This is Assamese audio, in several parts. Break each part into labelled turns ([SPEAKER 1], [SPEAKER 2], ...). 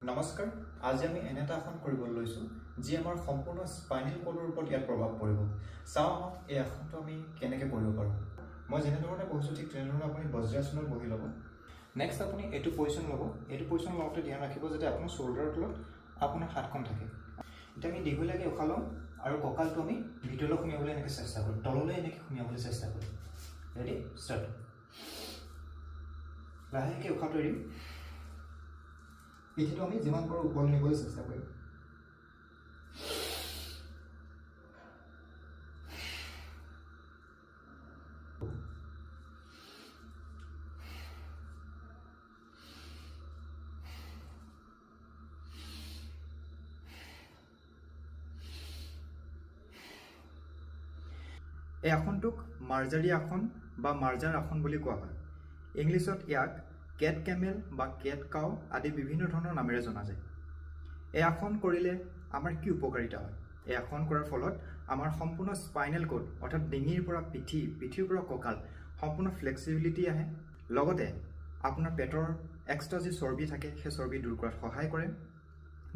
[SPEAKER 1] নমস্কাৰ, আজি আমি এনে এটা আসন কৰিবলৈ লৈছোঁ যি আমাৰ সম্পূৰ্ণ স্পাইনেল কৰ্ডৰ ওপৰত ইয়াত প্ৰভাৱ পৰিব। চাওঁ এই আসনটো আমি কেনেকৈ কৰিব পাৰোঁ। মই যেনেধৰণে বহিছোঁ ঠিক তেনেধৰণে আপুনি বজ্ৰাসনত বহি ল'ব। নেক্সট আপুনি এইটো পজিশ্যন ল'ব। এইটো পজিশ্যন লওঁতে ধ্যান ৰাখিব যাতে আপোনাৰ শ্বল্ডাৰৰ তলত আপোনাৰ হাতখন থাকে। এতিয়া আমি দীঘলীয়াকৈ উশাহ লওঁ আৰু কঁকালটো আমি ভিতৰলৈ সুমিয়াবলৈ এনেকৈ চেষ্টা কৰোঁ, তললৈ এনেকৈ সুমিয়াবলৈ চেষ্টা কৰোঁ। Ready, start. লাহেকৈ উশাহটো এৰিম। পিঠিটো আমি যিমান পাৰোঁ ওপৰলৈ নিবলৈ চেষ্টা কৰিম। এই আসনটোক মাৰ্জাৰী আসন বা মাৰ্জাৰ আসন বুলি কোৱা হয়। ইংলিছত ইয়াক কেট কেমেল বা কেট কাউ আদি বিভিন্ন ধৰণৰ নামেৰে জনা যায়। এই আসন কৰিলে আমাৰ কি উপকাৰিতা হয়? এই আসন কৰাৰ ফলত আমাৰ সম্পূৰ্ণ স্পাইনেল কৰ্ড অৰ্থাৎ ডিঙিৰ পৰা পিঠিৰ পৰা কঁকাল সম্পূৰ্ণ ফ্লেক্সিবিলিটি আহে। লগতে আপোনাৰ পেটৰ এক্সট্ৰা যি চৰ্বি থাকে সেই চৰ্বি দূৰ কৰাত সহায় কৰে।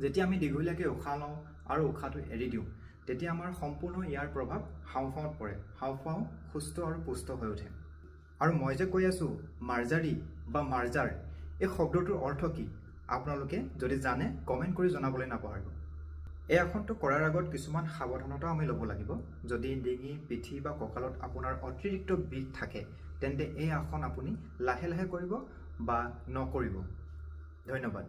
[SPEAKER 1] যেতিয়া আমি দীঘলীয়াকৈ উশাহ লওঁ আৰু উশাহটো এৰি দিওঁ তেতিয়া আমাৰ সম্পূৰ্ণ ইয়াৰ প্ৰভাৱ হাওঁফাওঁত পৰে। হাওঁফাওঁ সুস্থ আৰু পুষ্ট হৈ উঠে। আৰু মই যে কৈ আছোঁ মাৰ্জাৰী বা মাৰ্জাৰ, এই শব্দটোৰ অৰ্থ কি আপোনালোকে যদি জানে কমেণ্ট কৰি জনাবলৈ নাপাহৰিব। এই আসনটো কৰাৰ আগত কিছুমান সাৱধানতা আমি ল'ব লাগিব। যদি ডিঙি, পিঠি বা কঁকালত আপোনাৰ অতিৰিক্ত বিষ থাকে তেন্তে এই আসন আপুনি লাহে লাহে কৰিব বা নকৰিব। ধন্যবাদ।